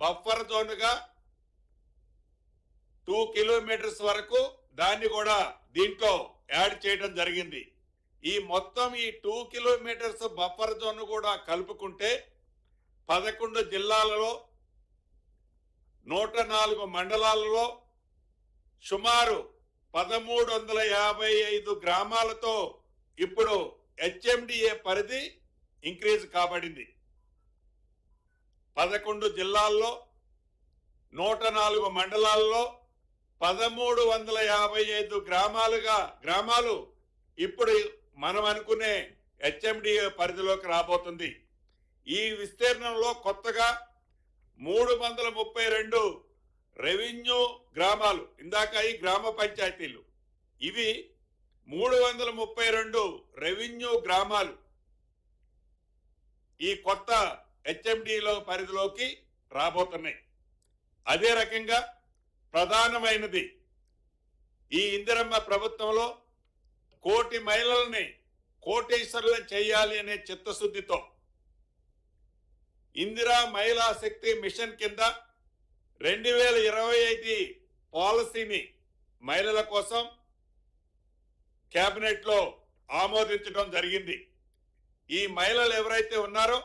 Buffer జోన్గా 2 kilometres వరకు దాన్ని కూడా దీంట్లో యాడ్ చేయడం జరిగింది. ఈ మొత్తం ఈ 2 కిలోమీటర్స్ బఫర్ జోన్ కూడా కలుపుకుంటే 11 జిల్లాలలో 104 మండలాలలో సుమారు 1355 గ్రామాలతో ఇప్పుడు హెచ్ఎండిఏ పరిధి ఇంక్రీజ్ కాబడింది. 11 జిల్లాల్లో 104 మండలాల్లో 1355 గ్రామాలు ఇప్పుడు మనం అనుకునే హెచ్ఎండిఏ పరిధిలోకి రాబోతుంది. ఈ విస్తీర్ణంలో కొత్తగా 332 రెవెన్యూ గ్రామాలు, ఇందాక ఈ గ్రామ పంచాయతీలు, ఇవి 332 రెవెన్యూ గ్రామాలు ఈ కొత్త హెచ్ఎండిలో పరిధిలోకి రాబోతున్నాయి. అదే రకంగా ప్రధానమైనది ఈ ఇందిరమ్మ ప్రభుత్వంలో 1 కోటి మహిళల్ని కోటీశ్వరులను చేయాలి అనే చిత్తశుద్ధితో ఇందిరా మహిళా శక్తి మిషన్ కింద 2025 పాలసీని మహిళల కోసం కేబినెట్ లో ఆమోదించడం జరిగింది. ఈ మహిళలు ఎవరైతే ఉన్నారో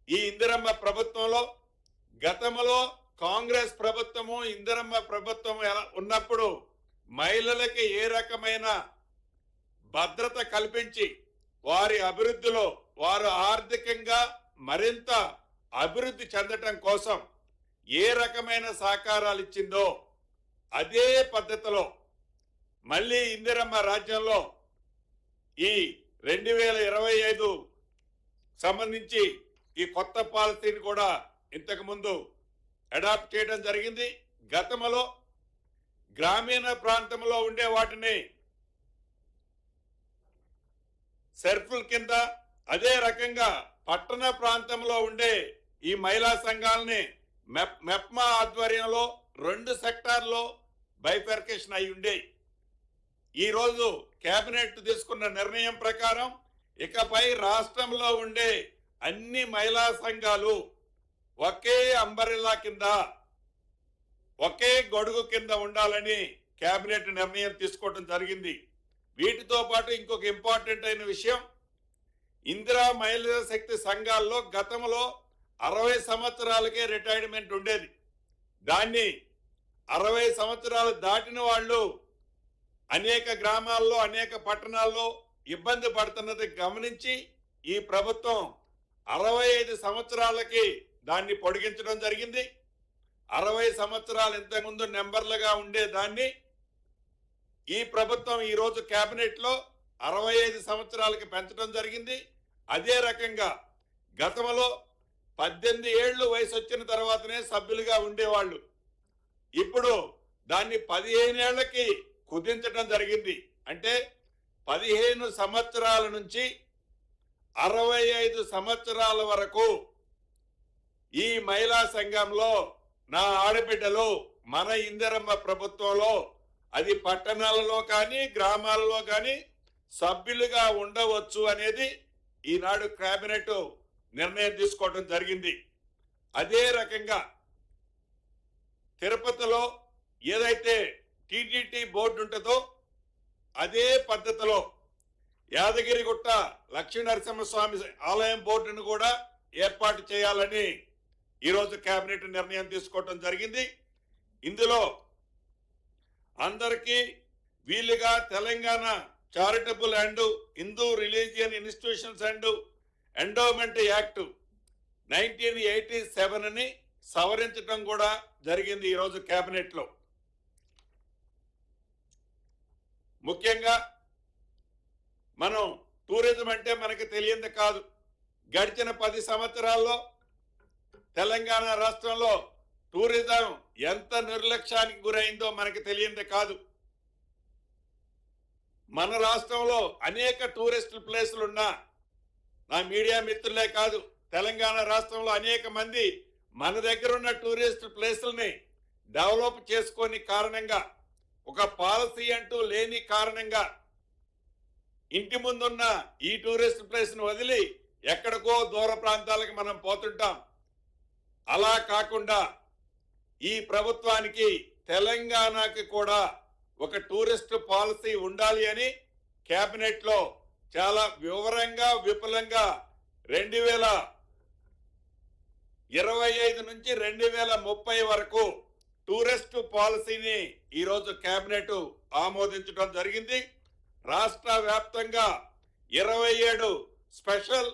ఈ ఇందిరమ్మ ప్రభుత్వంలో గతంలో కాంగ్రెస్ ప్రభుత్వము ఇందిరమ్మ ప్రభుత్వం ఉన్నప్పుడు మహిళలకి ఏ రకమైన భద్రత కల్పించి వారి అభివృద్ధిలో వారు ఆర్థికంగా మరింత అభివృద్ధి చెందటం కోసం ఏ రకమైన సహకారాలు ఇచ్చిందో అదే పద్ధతిలో మళ్ళీ ఇందిరమ్మ రాజ్యంలో ఈ 2025 సంబంధించి ఈ కొత్త పాలసీని కూడా ఇంతకుముందు అడాప్ట్ చేయడం జరిగింది. గతంలో గ్రామీణ ప్రాంతంలో ఉండే వాటిని సెర్ఫుల కింద, అదే రకంగా పట్టణ ప్రాంతంలో ఉండే ఈ మహిళా సంఘాలని మెప్మా ఆధ్వర్యంలో 2 సెక్టార్లో బైఫర్కేషన్ అయి ఉండే. ఈరోజు కేబినెట్ తీసుకున్న నిర్ణయం ప్రకారం ఇకపై రాష్ట్రంలో ఉండే అన్ని మహిళా సంఘాలు ఒకే అంబరిల్లా కింద, ఒకే గొడుగు కింద ఉండాలని కేబినెట్ నిర్ణయం తీసుకోవడం జరిగింది. వీటితో పాటు ఇంకొక ఇంపార్టెంట్ అయిన విషయం, ఇందిరా మహిళా శక్తి సంఘాల్లో గతంలో 60 సంవత్సరాలకే రిటైర్మెంట్ ఉండేది. దాన్ని 60 సంవత్సరాలు దాటిన వాళ్ళు అనేక గ్రామాల్లో అనేక పట్టణాల్లో ఇబ్బంది పడుతున్నది గమనించి ఈ ప్రభుత్వం 65 సంవత్సరాలకి దాన్ని పొడిగించడం జరిగింది. 60 సంవత్సరాలు ఇంతకుముందు నెంబర్లుగా ఉండే దాన్ని ఈ ప్రభుత్వం ఈరోజు కేబినెట్ లో 65 సంవత్సరాలకి పెంచడం జరిగింది. అదే రకంగా గతంలో 18 ఏళ్లు వయసు వచ్చిన తర్వాతనే సభ్యులుగా ఉండేవాళ్ళు, ఇప్పుడు దాన్ని 15 ఏళ్లకి కుదించడం జరిగింది. అంటే 15 సంవత్సరాల నుంచి 65 సంవత్సరాల వరకు ఈ మహిళా సంఘంలో నా ఆడబిడ్డలు మన ఇందిరమ్మ ప్రభుత్వంలో అది పట్టణాలలో కానీ గ్రామాలలో కానీ సభ్యులుగా ఉండవచ్చు అనేది ఈనాడు కేబినెట్ నిర్ణయం తీసుకోవడం జరిగింది. అదే రకంగా తిరుపతిలో ఏదైతే టీటీటీ బోర్డు ఉంటుందో అదే పద్ధతిలో యాదగిరిగుట్ట లక్ష్మీనరసింహస్వామి ఆలయం బోర్డును కూడా ఏర్పాటు చేయాలని ఈరోజు కేబినెట్ నిర్ణయం తీసుకోవడం జరిగింది. ఇందులో అందరికీ వీలుగా Telangana charitable and Hindu religion institutions and endowment act 1987ని సవరించడం కూడా జరిగింది ఈరోజు కేబినెట్ లో. ముఖ్యంగా మనం టూరిజం అంటే మనకి తెలియంది కాదు. గడిచిన 10 సంవత్సరాల్లో తెలంగాణ రాష్ట్రంలో టూరిజం ఎంత నిర్లక్ష్యానికి గురైందో మనకి తెలియంది కాదు. మన రాష్ట్రంలో అనేక టూరిస్ట్ ప్లేసులు ఉన్నా నా మీడియా మిత్రులే కాదు, తెలంగాణ రాష్ట్రంలో అనేక మంది మన దగ్గర ఉన్న టూరిస్ట్ ప్లేసుల్ని డెవలప్ చేసుకొని కారణంగా, ఒక పాలసీ అంటూ లేని కారణంగా ఇంటి ముందున్న ఈ టూరిస్ట్ ప్లేస్ను వదిలి ఎక్కడికో దూర ప్రాంతాలకు మనం పోతుంటాం. అలా కాకుండా ఈ ప్రభుత్వానికి తెలంగాణకి కూడా ఒక టూరిస్ట్ పాలసీ ఉండాలి అని కేబినెట్ లో చాలా వివరంగా విపులంగా 2025 నుంచి 2030 వరకు టూరిస్ట్ పాలసీని ఈరోజు కేబినెట్ ఆమోదించడం జరిగింది. రాష్ట్ర వ్యాప్తంగా 27 స్పెషల్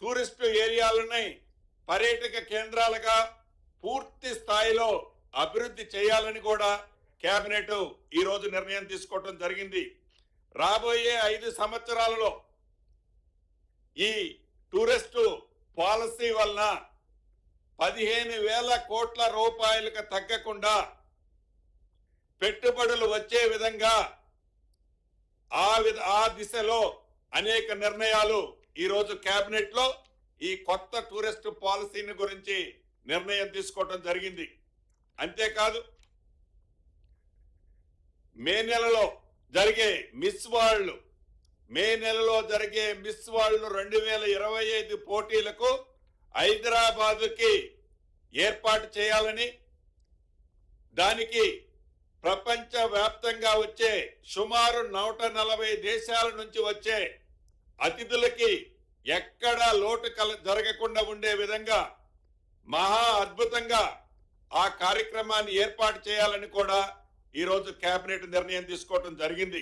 టూరిస్ట్ ఏరియాలని పర్యాటక కేంద్రాలుగా పూర్తి స్థాయిలో అభివృద్ధి చేయాలని కూడా కేబినెట్ ఈరోజు నిర్ణయం తీసుకోవడం జరిగింది. రాబోయే 5 సంవత్సరాలలో ఈ టూరిస్టు పాలసీ వలన 15,000 కోట్ల రూపాయలకు తగ్గకుండా పెట్టుబడులు వచ్చే విధంగా ఆ దిశలో అనేక నిర్ణయాలు ఈరోజు కేబినెట్ లో ఈ కొత్త టూరిస్ట్ పాలసీని గురించి నిర్ణయం తీసుకోవడం జరిగింది. అంతేకాదు మే నెలలో జరిగే మిస్ వరల్డ్ 2025 పోటీలకు హైదరాబాదుకి ఏర్పాటు చేయాలని, దానికి ప్రపంచ వ్యాప్తంగా వచ్చే సుమారు 140 దేశాల నుంచి వచ్చే అతిథులకి ఎక్కడా లోటు జరగకుండా ఉండే విధంగా మహా అద్భుతంగా ఆ కార్యక్రమాన్ని ఏర్పాటు చేయాలని కూడా ఈరోజు కేబినెట్ నిర్ణయం తీసుకోవడం జరిగింది.